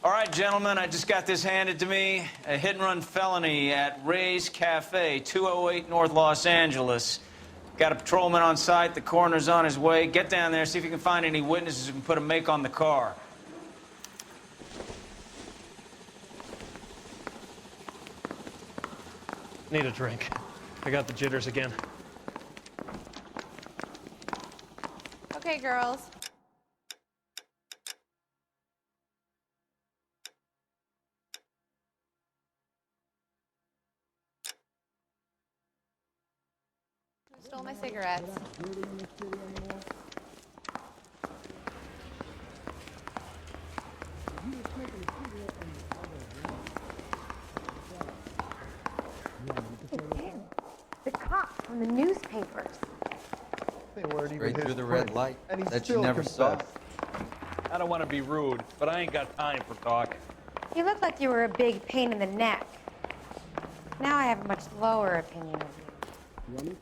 All right, gentlemen, I just got this handed to me. A hit-and-run felony at Ray's Cafe, 208 North Los Angeles. Got a patrolman on site. The coroner's on his way. Get down there, see if you can find any witnesses who can put a make on the car. Need a drink. I got the jitters again. Okay, girls. Who stole my cigarettes? The cop from the newspapers. They weren't even Straight through the friends. red light And he that you still never saw. confessed. I don't want to be rude, but I ain't got time for talking. You look like you were a big pain in the neck. Now I have a much lower opinion of you.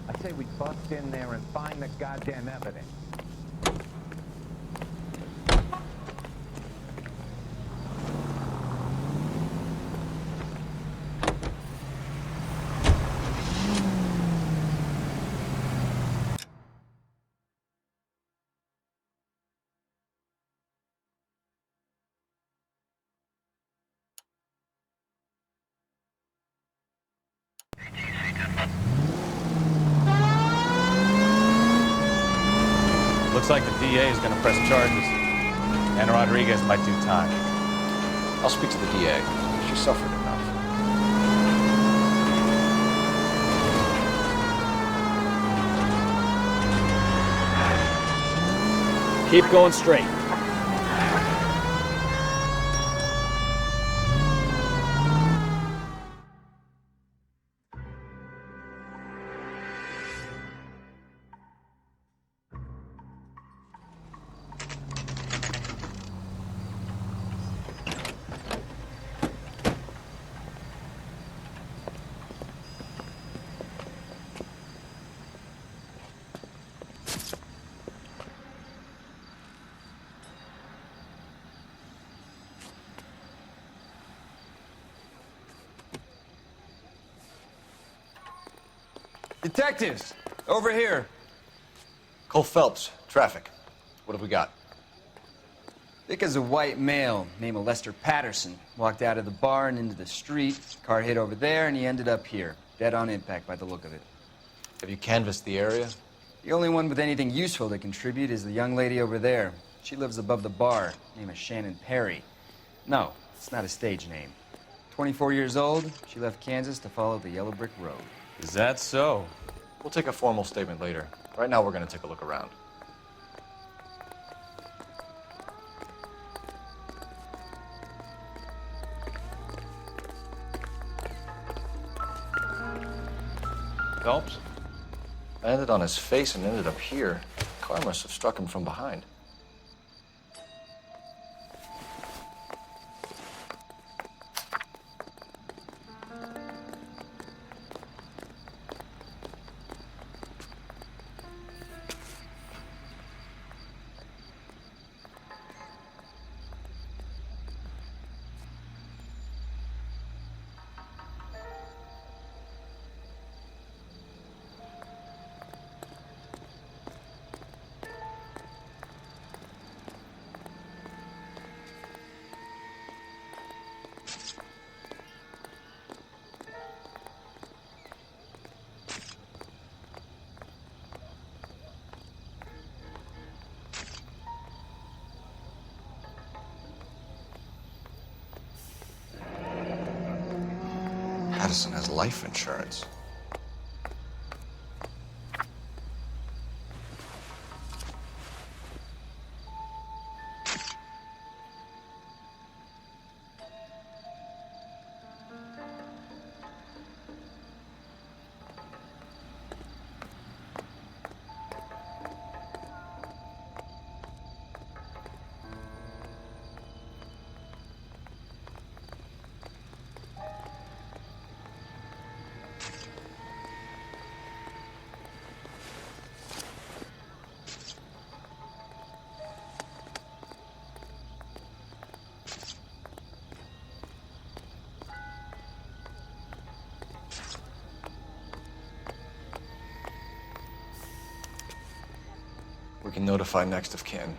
I say we bust in there and find the goddamn evidence. Looks like the DA is going to press charges. And Rodriguez might do time. I'll speak to the DA. She suffered enough. Keep going straight. Detectives, over here. Cole Phelps, traffic. What have we got? Thick as a white male named Lester Patterson. Walked out of the bar and into the street. Car hit over there, and he ended up here. Dead on impact by the look of it. Have you canvassed the area? The only one with anything useful to contribute is the young lady over there. She lives above the bar. Name is Shannon Perry. No, it's not a stage name. 24 years old, she left Kansas to follow the yellow brick road. Is that so? We'll take a formal statement later. Right now, we're going to take a look around. Phelps? I landed on his face and ended up here. The car must have struck him from behind. Addison has life insurance. We can notify next of kin.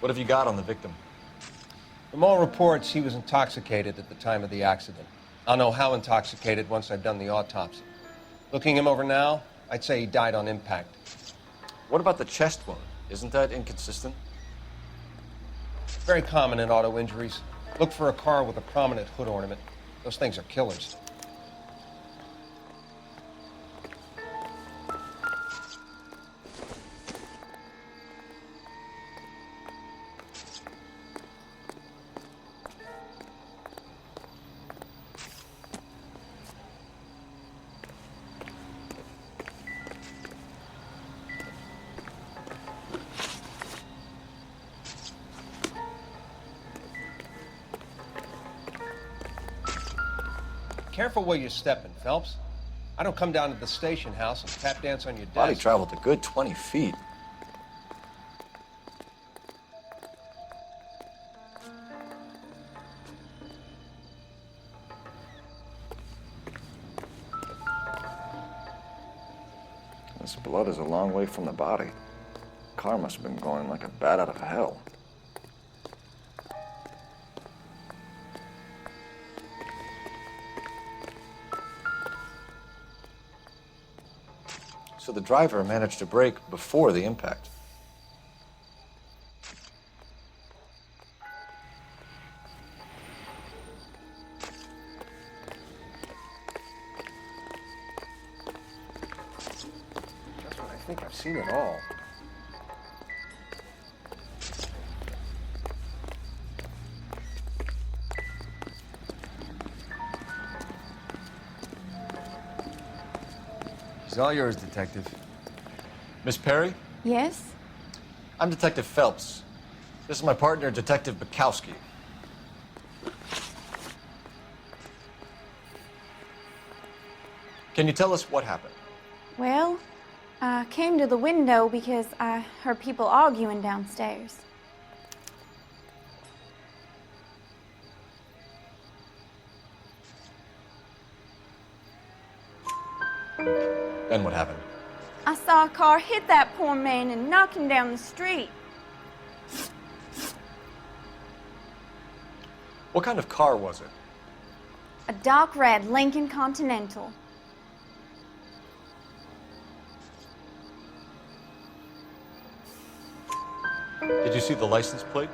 What have you got on the victim? From all reports, he was intoxicated at the time of the accident. I'll know how intoxicated once I've done the autopsy. Looking him over now, I'd say he died on impact. What about the chest wound? Isn't that inconsistent? Very common in auto injuries. Look for a car with a prominent hood ornament. Those things are killers. Careful where you're stepping, Phelps. I don't come down to the station house and tap dance on your desk. Body traveled a good 20 feet. This blood is a long way from the body. Car must have been going like a bat out of hell. So the driver managed to brake before the impact. That's what I think. I've seen it all. It's all yours, Detective. Miss Perry? Yes? I'm Detective Phelps. This is my partner, Detective Bukowski. Can you tell us what happened? Well, I came to the window because I heard people arguing downstairs. Then what happened? I saw a car hit that poor man and knock him down the street. What kind of car was it? A dark red Lincoln Continental. Did you see the license plate?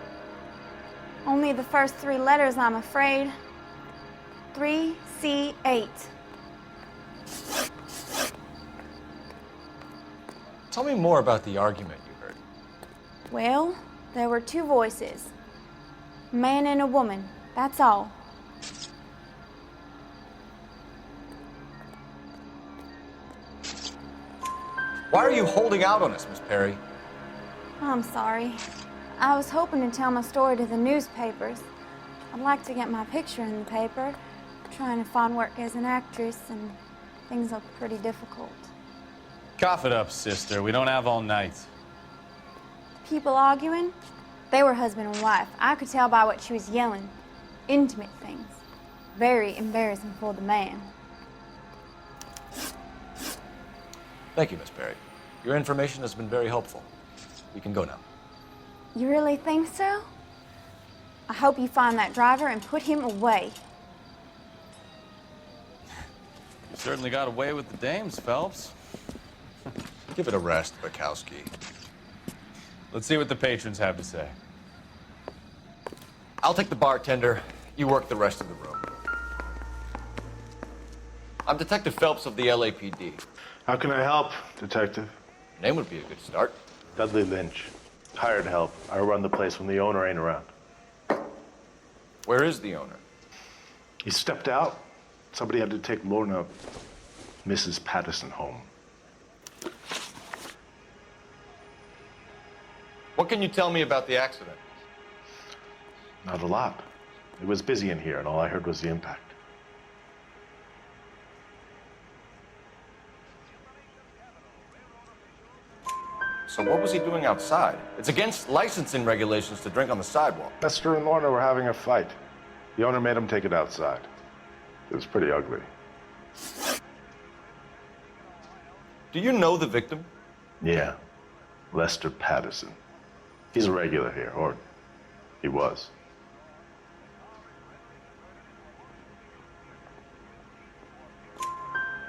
Only the first three letters, I'm afraid. 3C8. Tell me more about the argument you heard. Well, there were two voices. A man and a woman, that's all. Why are you holding out on us, Miss Perry? I'm sorry. I was hoping to tell my story to the newspapers. I'd like to get my picture in the paper. Trying to find work as an actress, and things look pretty difficult. Cough it up, sister. We don't have all night. People arguing? They were husband and wife. I could tell by what she was yelling. Intimate things. Very embarrassing for the man. Thank you, Miss Perry. Your information has been very helpful. We can go now. You really think so? I hope you find that driver and put him away. You certainly got away with the dames, Phelps. Give it a rest, Bukowski. Let's see what the patrons have to say. I'll take the bartender. You work the rest of the room. I'm Detective Phelps of the LAPD. How can I help, Detective? Name would be a good start. Dudley Lynch. Hired help. I run the place when the owner ain't around. Where is the owner? He stepped out. Somebody had to take Lorna, Mrs. Patterson, home. What can you tell me about the accident? Not a lot. It was busy in here, and all I heard was the impact. So what was he doing outside? It's against licensing regulations to drink on the sidewalk. Lester and Lorna were having a fight. The owner made him take it outside. It was pretty ugly. Do you know the victim? Yeah, Lester Patterson. He's a regular here, or he was.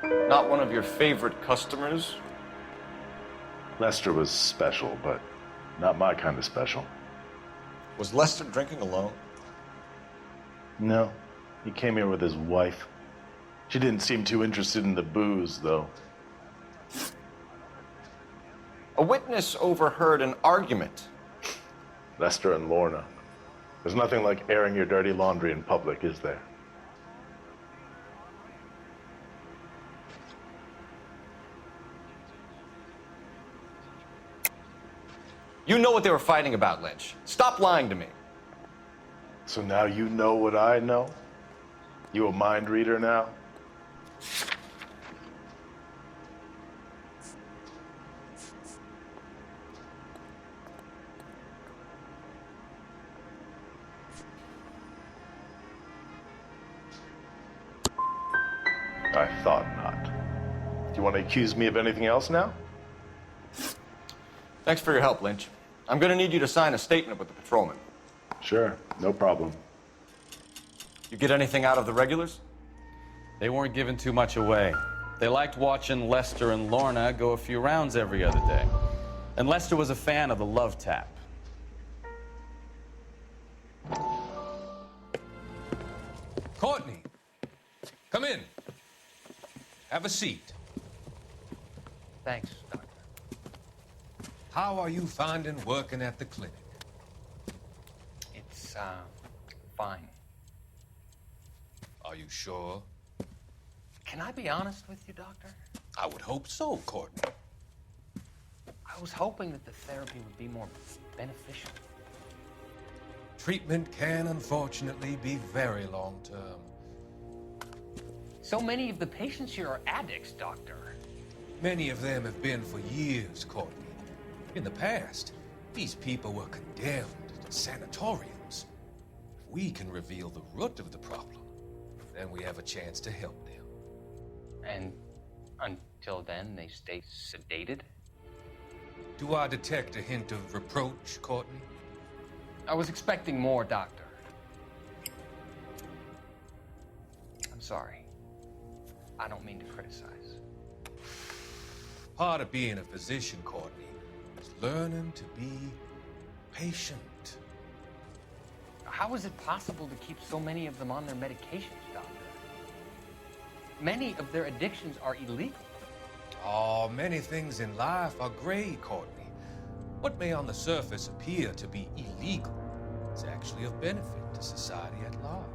Not one of your favorite customers? Lester was special, but not my kind of special. Was Lester drinking alone? No, he came here with his wife. She didn't seem too interested in the booze, though. A witness overheard an argument. Lester and Lorna. There's nothing like airing your dirty laundry in public, is there? You know what they were fighting about, Lynch. Stop lying to me. So now you know what I know? You a mind reader now? I thought not. Do you want to accuse me of anything else now? Thanks for your help, Lynch. I'm gonna need you to sign a statement with the patrolman. Sure, no problem. You get anything out of the regulars? They weren't giving too much away. They liked watching Lester and Lorna go a few rounds every other day. And Lester was a fan of the love tap. Courtney, come in. Have a seat. Thanks, Doctor. How are you finding working at the clinic? It's, fine. Are you sure? Can I be honest with you, Doctor? I would hope so, Courtney. I was hoping that the therapy would be more beneficial. Treatment can unfortunately be very long-term. So many of the patients here are addicts, Doctor. Many of them have been for years, Courtney. In the past, these people were condemned to sanatoriums. If we can reveal the root of the problem, then we have a chance to help them. And until then, they stay sedated? Do I detect a hint of reproach, Courtney? I was expecting more, Doctor. I'm sorry. I don't mean to criticize. Part of being a physician, Courtney, is learning to be patient. How is it possible to keep so many of them on their medications, Doctor? Many of their addictions are illegal. Oh, many things in life are gray, Courtney. What may on the surface appear to be illegal is actually of benefit to society at large.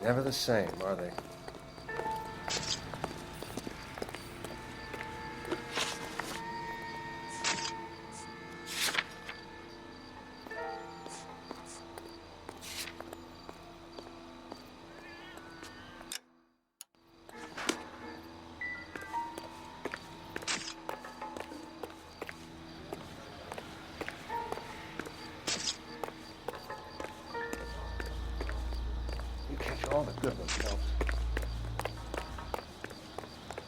Never the same, are they? You catch all the good ones, Phelps.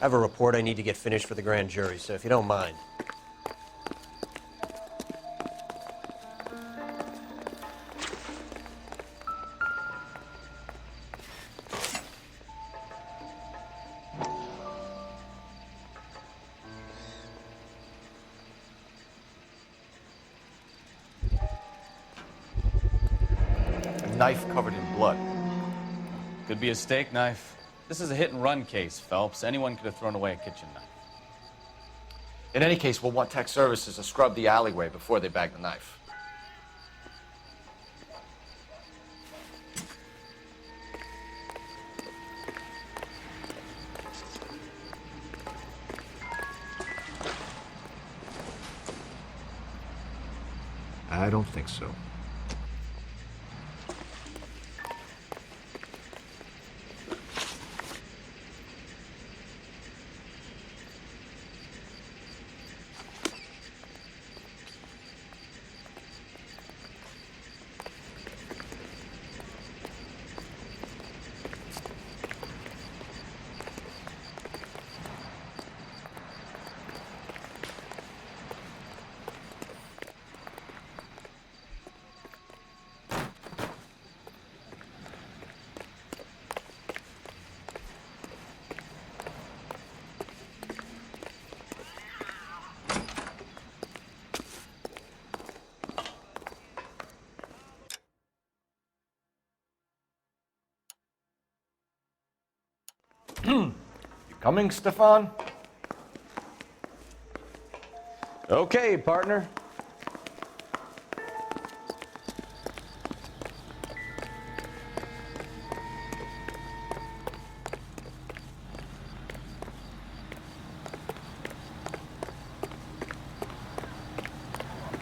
I have a report I need to get finished for the grand jury, so if you don't mind. A knife covered in blood. Could be a steak knife. This is a hit-and-run case, Phelps. Anyone could have thrown away a kitchen knife. In any case, we'll want tech services to scrub the alleyway before they bag the knife. I don't think so. You coming, Stefan? Okay, partner.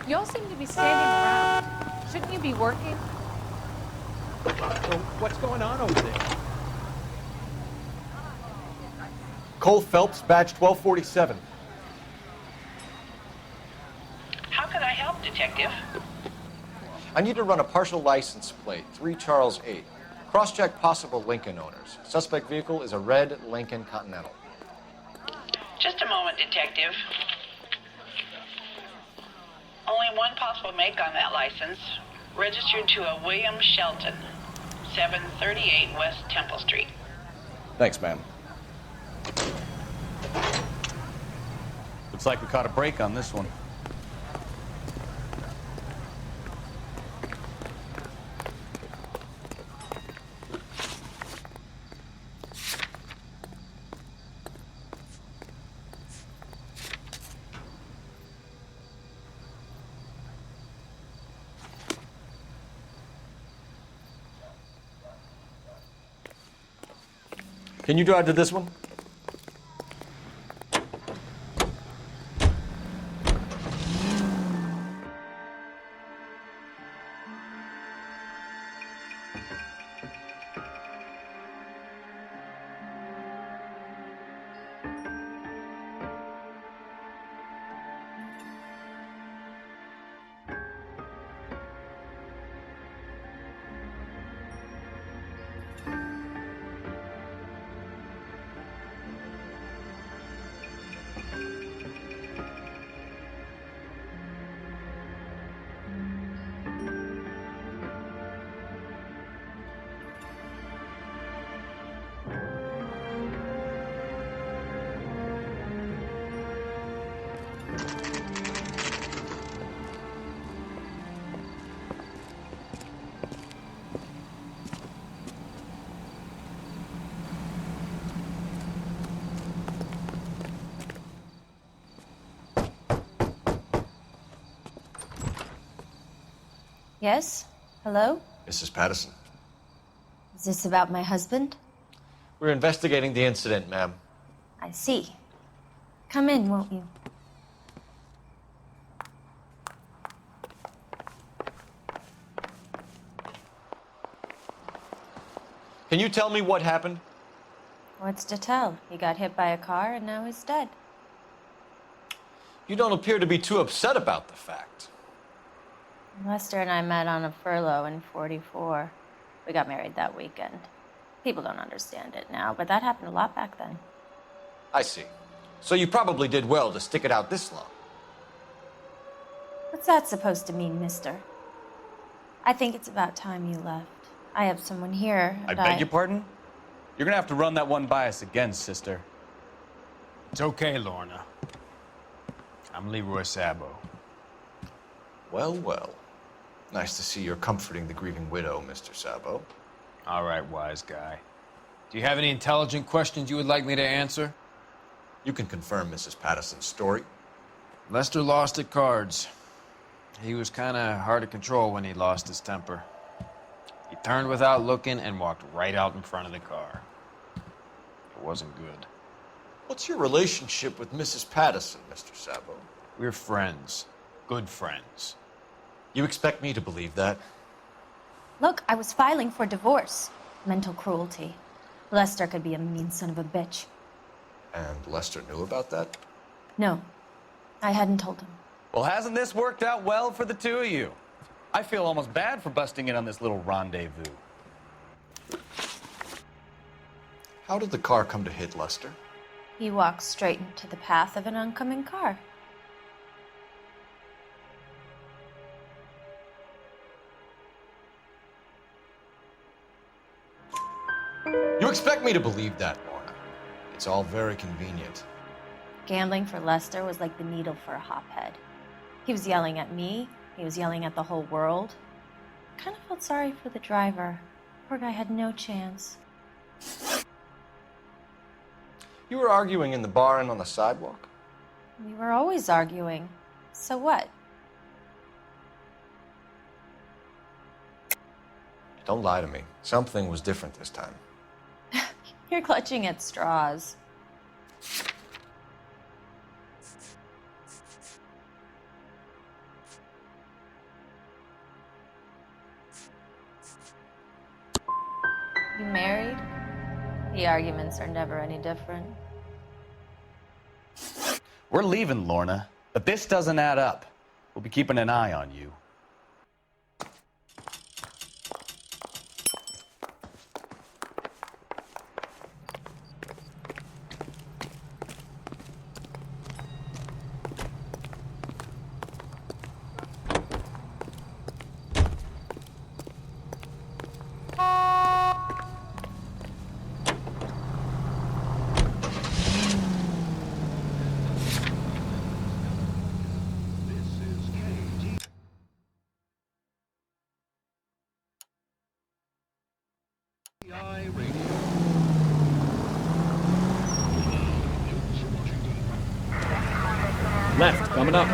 You all seem to be standing around. Shouldn't you be working? So what's going on over there? Cole Phelps, badge 1247. How can I help, Detective? I need to run a partial license plate, 3 Charles 8. Cross-check possible Lincoln owners. Suspect vehicle is a red Lincoln Continental. Just a moment, Detective. Only one possible make on that license. Registered to a William Shelton, 738 West Temple Street. Thanks, ma'am. Looks like we caught a break on this one. Can you drive to this one? Yes? Hello? Mrs. Patterson. Is this about my husband? We're investigating the incident, ma'am. I see. Come in, won't you? Can you tell me what happened? What's to tell? He got hit by a car and now he's dead. You don't appear to be too upset about the fact. Lester and I met on a furlough in '44. We got married that weekend. People don't understand it now, but that happened a lot back then. I see. So you probably did well to stick it out this long. What's that supposed to mean, mister? I think it's about time you left. I have someone here. I beg your pardon? You're gonna have to run that one by us again, sister. It's okay, Lorna. I'm Leroy Sabo. Well, well. Nice to see you're comforting the grieving widow, Mr. Sabo. All right, wise guy. Do you have any intelligent questions you would like me to answer? You can confirm Mrs. Patterson's story. Lester lost at cards. He was kind of hard to control when he lost his temper. He turned without looking and walked right out in front of the car. It wasn't good. What's your relationship with Mrs. Patterson, Mr. Sabo? We're friends. Good friends. You expect me to believe that? Look, I was filing for divorce. Mental cruelty. Lester could be a mean son of a bitch. And Lester knew about that? No, I hadn't told him. Well, hasn't this worked out well for the two of you? I feel almost bad for busting in on this little rendezvous. How did the car come to hit Lester? He walked straight into the path of an oncoming car. You expect me to believe that, Lorna? It's all very convenient. Gambling for Lester was like the needle for a hophead. He was yelling at me. He was yelling at the whole world. I kind of felt sorry for the driver. Poor guy had no chance. You were arguing in the bar and on the sidewalk? We were always arguing. So what? Don't lie to me. Something was different this time. You're clutching at straws. You married? The arguments are never any different. We're leaving, Lorna, but this doesn't add up. We'll be keeping an eye on you. Left, coming up.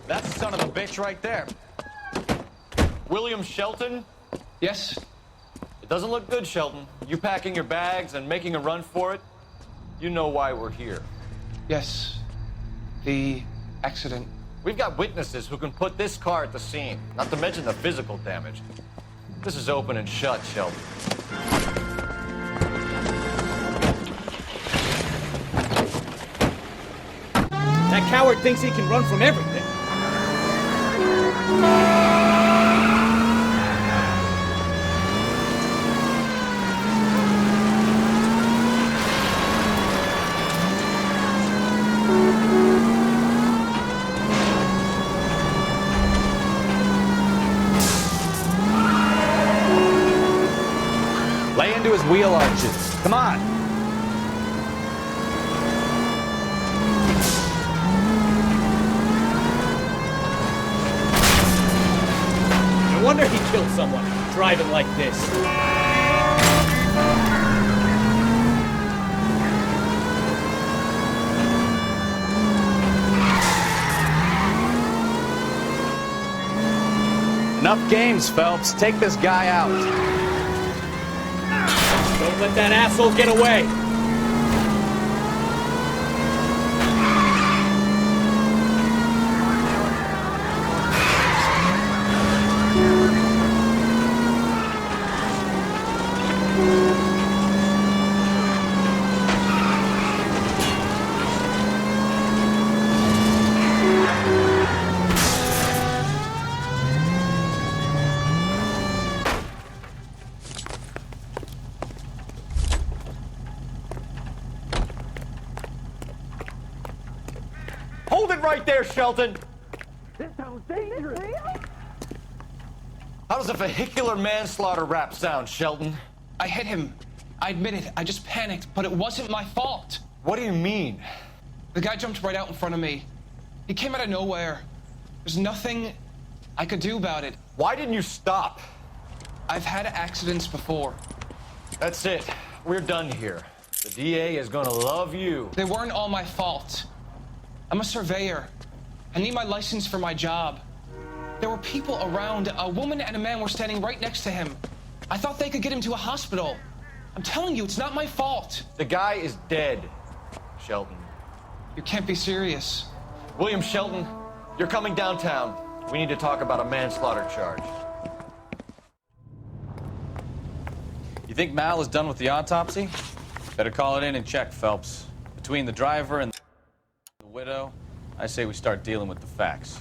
That's the son of a bitch right there. William Shelton? Yes? It doesn't look good, Shelton. You packing your bags and making a run for it? You know why we're here. Yes. The accident. We've got witnesses who can put this car at the scene, not to mention the physical damage. This is open and shut, Shelton. That coward thinks he can run from everything. Lay into his wheel arches. Come on. wonder he killed someone driving like this. Enough games, Phelps. Take this guy out. Don't let that asshole get away. Hold it right there, Shelton! This sounds dangerous. How does a vehicular manslaughter rap sound, Shelton? I hit him. I admit it. I just panicked, but it wasn't my fault. What do you mean? The guy jumped right out in front of me. He came out of nowhere. There's nothing I could do about it. Why didn't you stop? I've had accidents before. That's it. We're done here. The DA is gonna love you. They weren't all my fault. I'm a surveyor. I need my license for my job. There were people around. A woman and a man were standing right next to him. I thought they could get him to a hospital. I'm telling you, it's not my fault. The guy is dead, Shelton. You can't be serious. William Shelton, you're coming downtown. We need to talk about a manslaughter charge. You think Mal is done with the autopsy? Better call it in and check, Phelps. Between the driver and the widow, I say we start dealing with the facts.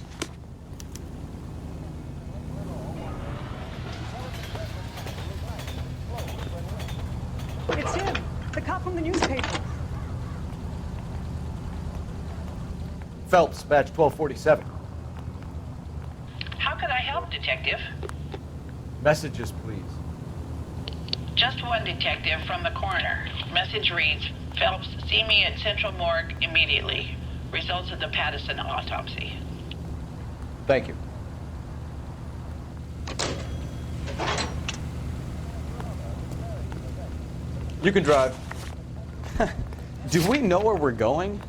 It's him, the cop from the newspaper. Phelps, badge 1247. How can I help, Detective? Messages, please. Just one detective from the coroner. Message reads, Phelps, see me at Central Morgue immediately. Results of the Pattison autopsy. Thank you. You can drive. Do we know where we're going?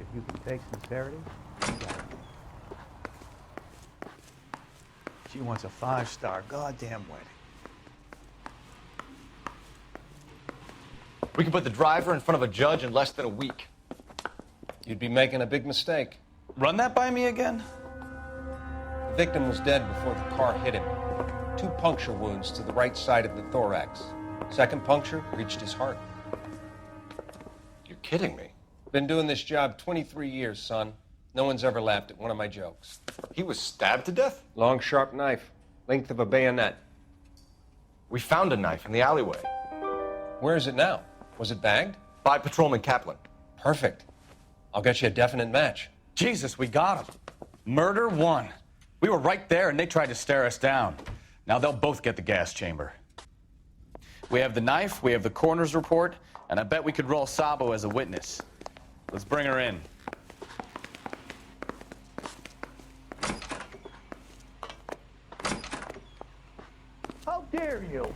If you can take sincerity, you got it. She wants a 5-star goddamn wedding. We can put the driver in front of a judge in less than a week. You'd be making a big mistake. Run that by me again? The victim was dead before the car hit him. 2 puncture wounds to the right side of the thorax. Second puncture reached his heart. You're kidding me. Been doing this job 23 years, son. No one's ever laughed at one of my jokes. He was stabbed to death? Long, sharp knife. Length of a bayonet. We found a knife in the alleyway. Where is it now? Was it bagged? By Patrolman Kaplan. Perfect. I'll get you a definite match. Jesus, we got him. Murder 1. We were right there and they tried to stare us down. Now they'll both get the gas chamber. We have the knife, we have the coroner's report, and I bet we could roll Sabo as a witness. Let's bring her in. How dare you?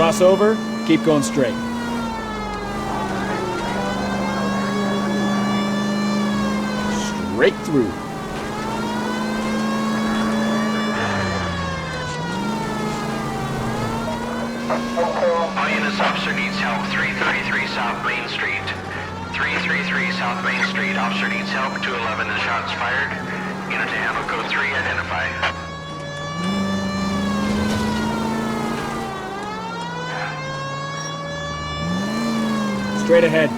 Cross over, keep going straight. Straight through. All units, officer needs help. 333 South Main Street. 333 South Main Street. Officer needs help. 211 and shots fired. Unit to handle code 3, identify. Straight ahead.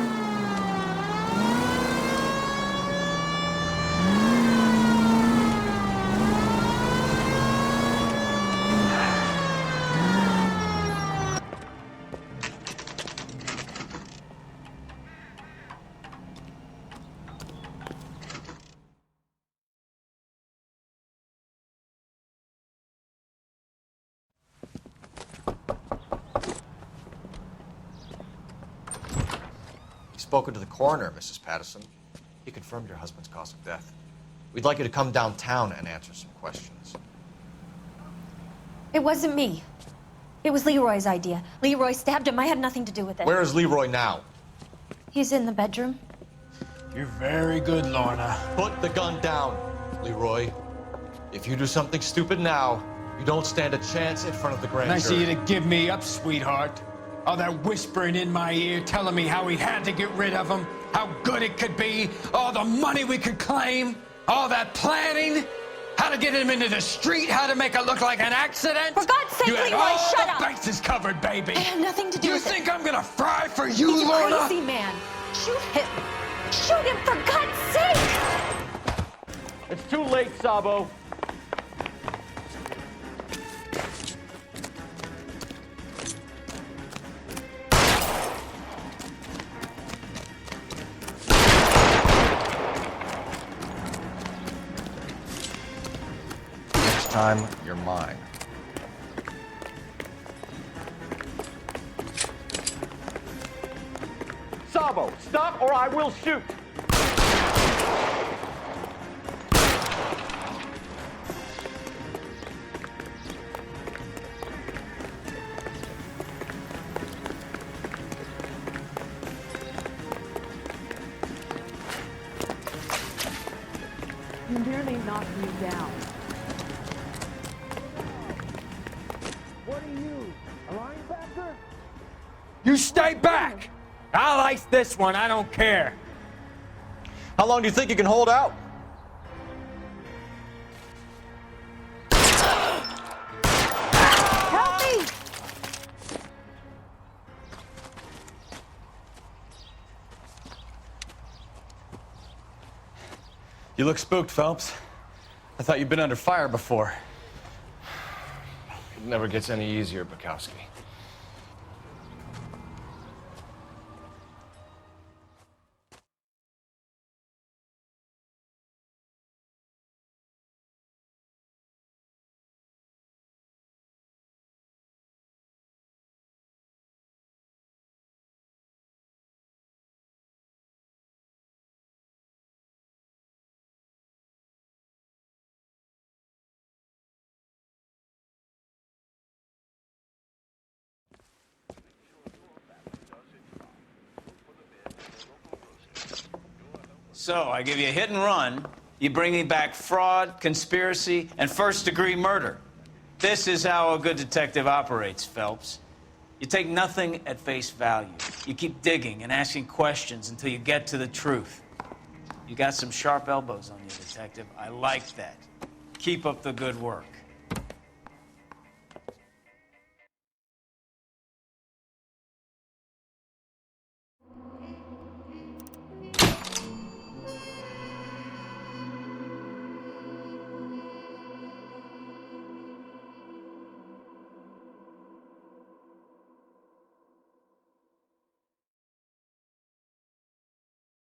Spoken to the coroner, Mrs. Patterson. He confirmed your husband's cause of death. We'd like you to come downtown and answer some questions. It wasn't me. It was Leroy's idea. Leroy stabbed him. I had nothing to do with it. Where is Leroy now? He's in the bedroom. You're very good, Lorna. Put the gun down, Leroy. If you do something stupid now, you don't stand a chance in front of the grand Nice jury. of you to give me up, sweetheart. All that whispering in my ear telling me how we had to get rid of him, how good it could be, all the money we could claim, all that planning, how to get him into the street, how to make it look like an accident. For God's sake, you had Leroy, all shut the up. bases covered, baby. I have nothing to do you with it. You think I'm gonna fry for you, He's Lorna? a crazy man. Shoot him. Shoot him, for God's sake! It's too late, Sabo. Next time, you're mine. Sabo, stop or I will shoot. You nearly knocked me down. What are you, a linebacker? You stay back! I'll ice this one, I don't care. How long do you think you can hold out? Help me! You look spooked, Phelps. I thought you'd been under fire before. It never gets any easier, Bukowski. So, I give you a hit and run. You bring me back fraud, conspiracy, and first-degree murder. This is how a good detective operates, Phelps. You take nothing at face value. You keep digging and asking questions until you get to the truth. You got some sharp elbows on you, detective. I like that. Keep up the good work.